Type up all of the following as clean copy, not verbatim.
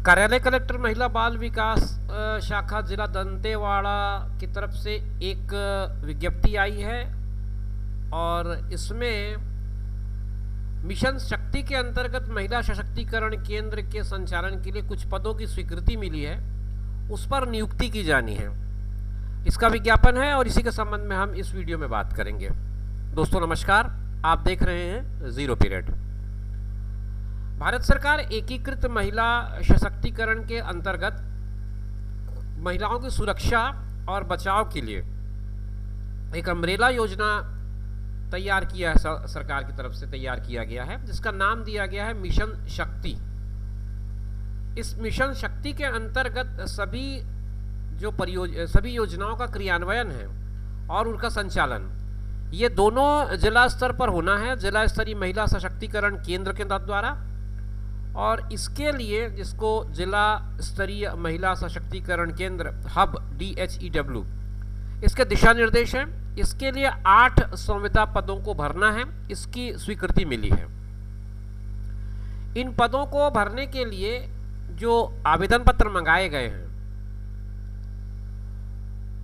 कार्यालय कलेक्टर महिला बाल विकास शाखा जिला दंतेवाड़ा की तरफ से एक विज्ञप्ति आई है और इसमें मिशन शक्ति के अंतर्गत महिला सशक्तिकरण केंद्र के संचालन के लिए कुछ पदों की स्वीकृति मिली है, उस पर नियुक्ति की जानी है। इसका विज्ञापन है और इसी के संबंध में हम इस वीडियो में बात करेंगे। दोस्तों नमस्कार, आप देख रहे हैं जीरो पीरियड। भारत सरकार एकीकृत महिला सशक्तिकरण के अंतर्गत महिलाओं की सुरक्षा और बचाव के लिए एक अम्ब्रेला योजना तैयार किया है, सरकार की तरफ से तैयार किया गया है, जिसका नाम दिया गया है मिशन शक्ति। इस मिशन शक्ति के अंतर्गत सभी योजनाओं का क्रियान्वयन है और उनका संचालन ये दोनों जिला स्तर पर होना है, जिला स्तरीय महिला सशक्तिकरण केंद्र के द्वारा। और इसके लिए जिसको जिला स्तरीय महिला सशक्तिकरण केंद्र हब DHEW, इसके दिशा निर्देश हैं। इसके लिए 8 संविदा पदों को भरना है, इसकी स्वीकृति मिली है। इन पदों को भरने के लिए जो आवेदन पत्र मंगाए गए हैं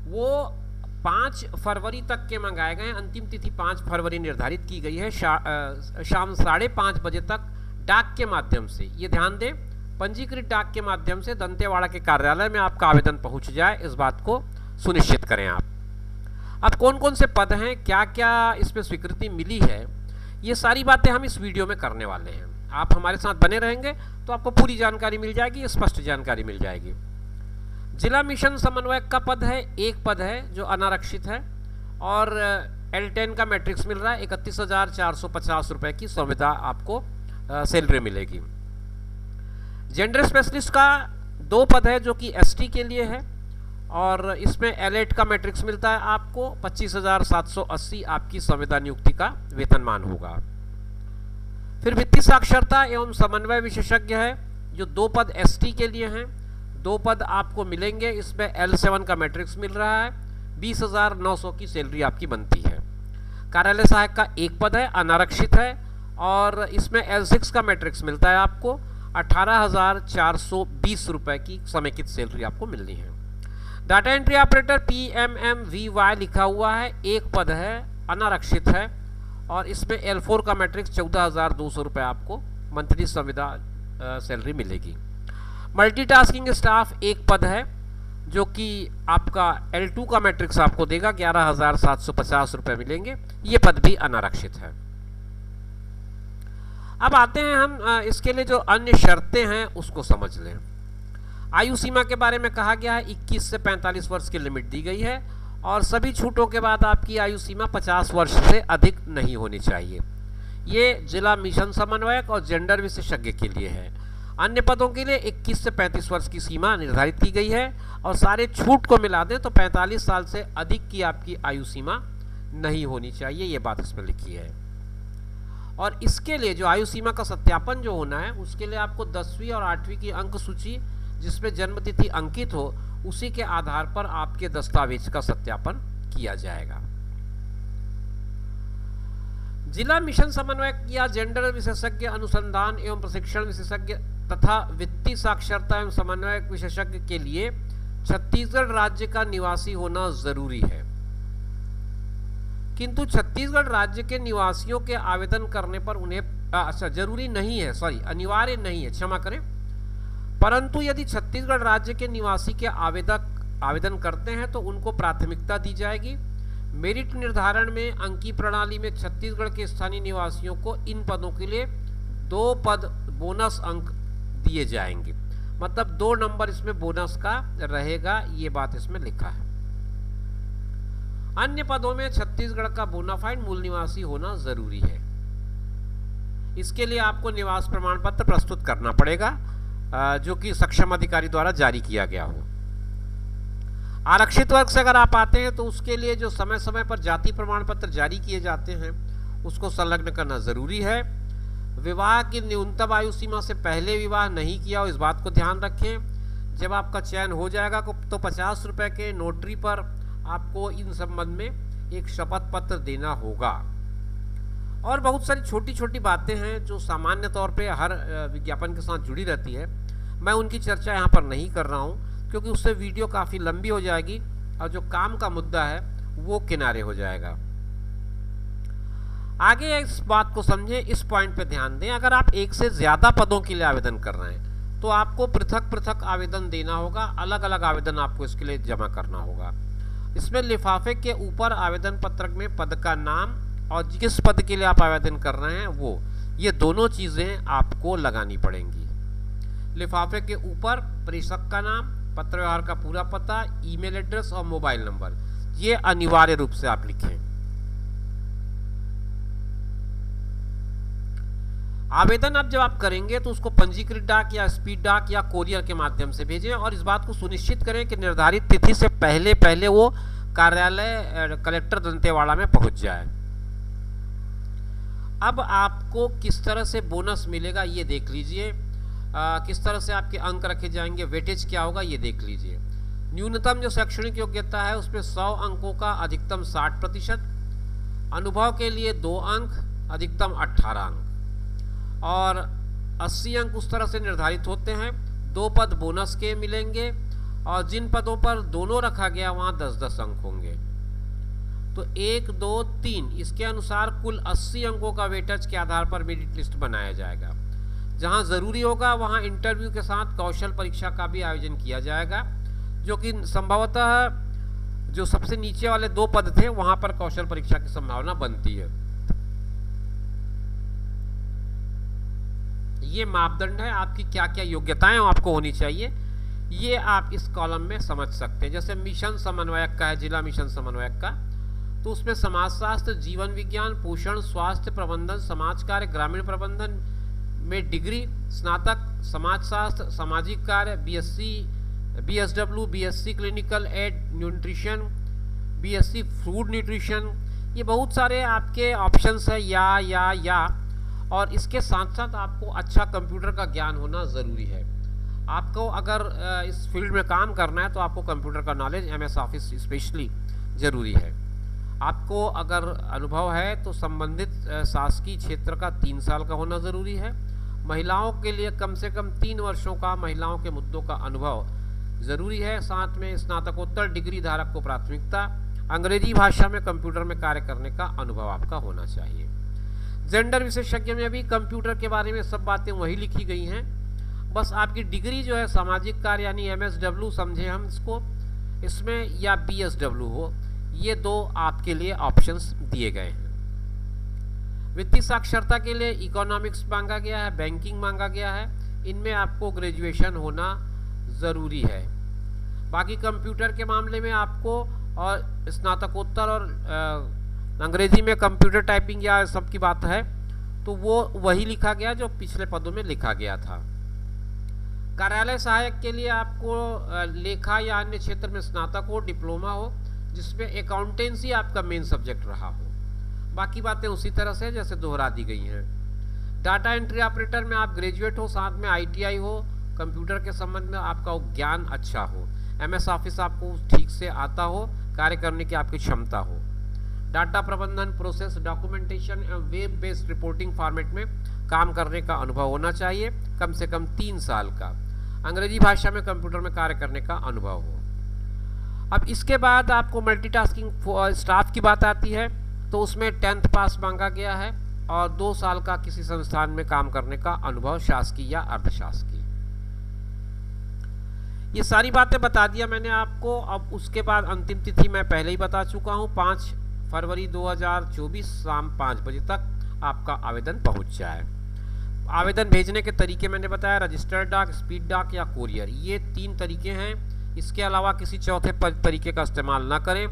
वो 5 फरवरी तक के मंगाए गए हैं। अंतिम तिथि 5 फरवरी निर्धारित की गई है। शाम 5:30 बजे तक डाक के माध्यम से, ये ध्यान दें, पंजीकृत डाक के माध्यम से दंतेवाड़ा के कार्यालय में आपका आवेदन पहुंच जाए, इस बात को सुनिश्चित करें आप। अब कौन कौन से पद हैं, क्या क्या इसमें स्वीकृति मिली है, ये सारी बातें हम इस वीडियो में करने वाले हैं। आप हमारे साथ बने रहेंगे तो आपको पूरी जानकारी मिल जाएगी, स्पष्ट जानकारी मिल जाएगी। जिला मिशन समन्वयक का पद है, एक पद है जो अनारक्षित है और L10 का मैट्रिक्स मिल रहा है। 31,450 रुपये की संविदा आपको सैलरी मिलेगी। जेंडर स्पेशलिस्ट का 2 पद है जो कि ST के लिए है और इसमें L8 का मैट्रिक्स मिलता है आपको। 25,780 आपकी संविदा नियुक्ति का वेतनमान होगा। फिर वित्तीय साक्षरता एवं समन्वय विशेषज्ञ है जो 2 पद ST के लिए हैं, 2 पद आपको मिलेंगे। इसमें L7 का मैट्रिक्स मिल रहा है, 20,900 की सैलरी आपकी बनती है। कार्यालय सहायक का 1 पद है, अनारक्षित है और इसमें L6 का मैट्रिक्स मिलता है आपको। 18,420 रुपये की समेकित सैलरी आपको मिलनी है। डाटा एंट्री ऑपरेटर PMMVY लिखा हुआ है, 1 पद है, अनारक्षित है और इसमें L4 का मैट्रिक्स 14,200 रुपये आपको मंथली संविदा सैलरी मिलेगी। मल्टीटास्किंग स्टाफ 1 पद है जो कि आपका L2 का मैट्रिक्स आपको देगा, 11,750 रुपये मिलेंगे। ये पद भी अनारक्षित है। अब आते हैं हम इसके लिए जो अन्य शर्तें हैं उसको समझ लें। आयु सीमा के बारे में कहा गया है 21 से 45 वर्ष की लिमिट दी गई है और सभी छूटों के बाद आपकी आयु सीमा 50 वर्ष से अधिक नहीं होनी चाहिए। ये जिला मिशन समन्वयक और जेंडर विशेषज्ञ के लिए है। अन्य पदों के लिए 21 से 35 वर्ष की सीमा निर्धारित की गई है और सारे छूट को मिला दें तो 45 साल से अधिक की आपकी आयु सीमा नहीं होनी चाहिए, ये बात इसमें लिखी है। और इसके लिए जो आयु सीमा का सत्यापन जो होना है उसके लिए आपको 10वीं और 8वीं की अंक सूची जिसमें जन्मतिथि अंकित हो उसी के आधार पर आपके दस्तावेज का सत्यापन किया जाएगा। जिला मिशन समन्वयक या जेंडर विशेषज्ञ अनुसंधान एवं प्रशिक्षण विशेषज्ञ तथा वित्तीय साक्षरता एवं समन्वयक विशेषज्ञ के लिए छत्तीसगढ़ राज्य का निवासी होना जरूरी है, किंतु छत्तीसगढ़ राज्य के निवासियों के आवेदन करने पर उन्हें जरूरी नहीं है, अनिवार्य नहीं है, क्षमा करें। परंतु यदि छत्तीसगढ़ राज्य के निवासी के आवेदन करते हैं तो उनको प्राथमिकता दी जाएगी। मेरिट निर्धारण में अंकीय प्रणाली में छत्तीसगढ़ के स्थानीय निवासियों को इन पदों के लिए 2 पद बोनस अंक दिए जाएंगे, मतलब 2 नंबर इसमें बोनस का रहेगा, ये बात इसमें लिखा है। अन्य पदों में छत्तीसगढ़ का बोनाफाइड मूल निवासी होना जरूरी है। इसके लिए आपको निवास प्रमाण पत्र प्रस्तुत करना पड़ेगा जो कि सक्षम अधिकारी द्वारा जारी किया गया हो। आरक्षित वर्ग से अगर आप आते हैं तो उसके लिए जो समय समय पर जाति प्रमाण पत्र जारी किए जाते हैं उसको संलग्न करना जरूरी है। विवाह की न्यूनतम आयु सीमा से पहले विवाह नहीं किया हो, इस बात को ध्यान रखें। जब आपका चयन हो जाएगा तो 50 रुपये के नोटरी पर आपको इन संबंध में एक शपथ पत्र देना होगा। और बहुत सारी छोटी छोटी बातें हैं जो सामान्य तौर पे हर विज्ञापन के साथ जुड़ी रहती है। मैं उनकी चर्चा यहाँ पर नहीं कर रहा हूँ, क्योंकि उससे वीडियो काफ़ी लंबी हो जाएगी और जो काम का मुद्दा है वो किनारे हो जाएगा। आगे इस बात को समझें, इस पॉइंट पे ध्यान दें। अगर आप एक से ज़्यादा पदों के लिए आवेदन कर रहे हैं तो आपको पृथक पृथक आवेदन देना होगा, अलग अलग आवेदन आपको इसके लिए जमा करना होगा। इसमें लिफाफे के ऊपर आवेदन पत्रक में पद का नाम और जिस पद के लिए आप आवेदन कर रहे हैं वो, ये दोनों चीज़ें आपको लगानी पड़ेंगी। लिफाफे के ऊपर प्रेषक का नाम, पत्र व्यवहार का पूरा पता, ईमेल एड्रेस और मोबाइल नंबर, ये अनिवार्य रूप से आप लिखें। आवेदन अब जब आप करेंगे तो उसको पंजीकृत डाक या स्पीड डाक या कोरियर के माध्यम से भेजें और इस बात को सुनिश्चित करें कि निर्धारित तिथि से पहले पहले वो कार्यालय कलेक्टर दंतेवाड़ा में पहुंच जाए। अब आपको किस तरह से बोनस मिलेगा ये देख लीजिए, किस तरह से आपके अंक रखे जाएंगे, वेटेज क्या होगा ये देख लीजिए। न्यूनतम जो शैक्षणिक योग्यता है उसमें 100 अंकों का अधिकतम 60%, अनुभव के लिए 2 अंक, अधिकतम 18 अंक और 80 अंक उस तरह से निर्धारित होते हैं। 2 पद बोनस के मिलेंगे और जिन पदों पर दोनों रखा गया वहाँ 10-10 अंक होंगे। तो 1, 2, 3 इसके अनुसार कुल 80 अंकों का वेटेज के आधार पर मेरिट लिस्ट बनाया जाएगा। जहाँ ज़रूरी होगा वहाँ इंटरव्यू के साथ कौशल परीक्षा का भी आयोजन किया जाएगा, जो कि संभवतः जो सबसे नीचे वाले 2 पद थे वहाँ पर कौशल परीक्षा की संभावना बनती है। ये मापदंड है आपकी क्या क्या योग्यताएं आपको होनी चाहिए, ये आप इस कॉलम में समझ सकते हैं। जैसे मिशन समन्वयक का है, जिला मिशन समन्वयक का, तो उसमें समाजशास्त्र, जीवन विज्ञान, पोषण, स्वास्थ्य प्रबंधन, समाज कार्य, ग्रामीण प्रबंधन में डिग्री, स्नातक समाजशास्त्र, सामाजिक कार्य, BSc, BSW, BSc clinical and nutrition, BSc food nutrition, ये बहुत सारे आपके ऑप्शंस है या और इसके साथ साथ आपको अच्छा कंप्यूटर का ज्ञान होना ज़रूरी है। आपको अगर इस फील्ड में काम करना है तो आपको कंप्यूटर का नॉलेज, एमएस ऑफिस स्पेशली ज़रूरी है। आपको अगर अनुभव है तो संबंधित शासकीय क्षेत्र का 3 साल का होना ज़रूरी है। महिलाओं के लिए कम से कम 3 वर्षों का महिलाओं के मुद्दों का अनुभव ज़रूरी है। साथ में स्नातकोत्तर डिग्री धारक को प्राथमिकता। अंग्रेजी भाषा में कंप्यूटर में कार्य करने का अनुभव आपका होना चाहिए। जेंडर विशेषज्ञ में भी कंप्यूटर के बारे में सब बातें वही लिखी गई हैं, बस आपकी डिग्री जो है सामाजिक कार्य यानी एमएसडब्ल्यू समझे हम इसको, इसमें या बीएसडब्ल्यू हो, ये 2 आपके लिए ऑप्शंस दिए गए हैं। वित्तीय साक्षरता के लिए इकोनॉमिक्स मांगा गया है, बैंकिंग मांगा गया है, इनमें आपको ग्रेजुएशन होना ज़रूरी है। बाकी कंप्यूटर के मामले में आपको और स्नातकोत्तर और अंग्रेजी में कंप्यूटर टाइपिंग या सब की बात है तो वो वही लिखा गया जो पिछले पदों में लिखा गया था। कार्यालय सहायक के लिए आपको लेखा या अन्य क्षेत्र में स्नातक हो, डिप्लोमा हो, जिसमें अकाउंटेंसी आपका मेन सब्जेक्ट रहा हो। बाकी बातें उसी तरह से जैसे दोहरा दी गई हैं। डाटा एंट्री ऑपरेटर में आप ग्रेजुएट हो, साथ में आईटीआई हो, कंप्यूटर के संबंध में आपका ज्ञान अच्छा हो, एमएस ऑफिस आपको ठीक से आता हो, कार्य करने की आपकी क्षमता हो। डाटा प्रबंधन, प्रोसेस, डॉक्यूमेंटेशन एवं वेब बेस्ड रिपोर्टिंग फॉर्मेट में काम करने का अनुभव होना चाहिए, कम से कम 3 साल का। अंग्रेजी भाषा में कंप्यूटर में कार्य करने का अनुभव हो। अब इसके बाद आपको मल्टीटास्किंग स्टाफ की बात आती है, तो उसमें 10th पास मांगा गया है और 2 साल का किसी संस्थान में काम करने का अनुभव, शासकीय या अर्धशासकीय। ये सारी बातें बता दिया मैंने आपको। अब उसके बाद अंतिम तिथि मैं पहले ही बता चुका हूँ, 5 फरवरी 2024 शाम 5 बजे तक आपका आवेदन पहुँच जाए। आवेदन भेजने के तरीके मैंने बताया, रजिस्टर्ड डाक, स्पीड डाक या कोरियर, ये 3 तरीके हैं। इसके अलावा किसी चौथे तरीके का इस्तेमाल ना करें।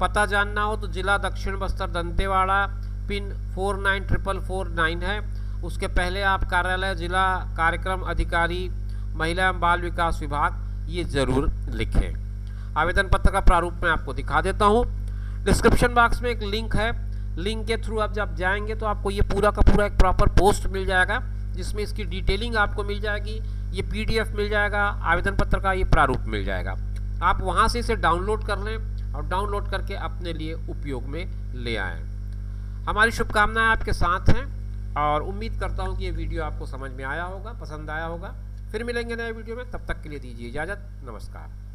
पता जानना हो तो जिला दक्षिण बस्तर दंतेवाड़ा, पिन 494449 है। उसके पहले आप कार्यालय जिला कार्यक्रम अधिकारी महिला एवं बाल विकास विभाग ये ज़रूर लिखें। आवेदन पत्र का प्रारूप मैं आपको दिखा देता हूँ। डिस्क्रिप्शन बॉक्स में एक लिंक है, लिंक के थ्रू आप जब जाएंगे तो आपको ये पूरा का पूरा एक प्रॉपर पोस्ट मिल जाएगा, जिसमें इसकी डिटेलिंग आपको मिल जाएगी, ये पीडीएफ मिल जाएगा, आवेदन पत्र का ये प्रारूप मिल जाएगा। आप वहाँ से इसे डाउनलोड कर लें और डाउनलोड करके अपने लिए उपयोग में ले आएँ। हमारी शुभकामनाएं आपके साथ हैं और उम्मीद करता हूँ कि ये वीडियो आपको समझ में आया होगा, पसंद आया होगा। फिर मिलेंगे नए वीडियो में, तब तक के लिए दीजिए इजाज़त, नमस्कार।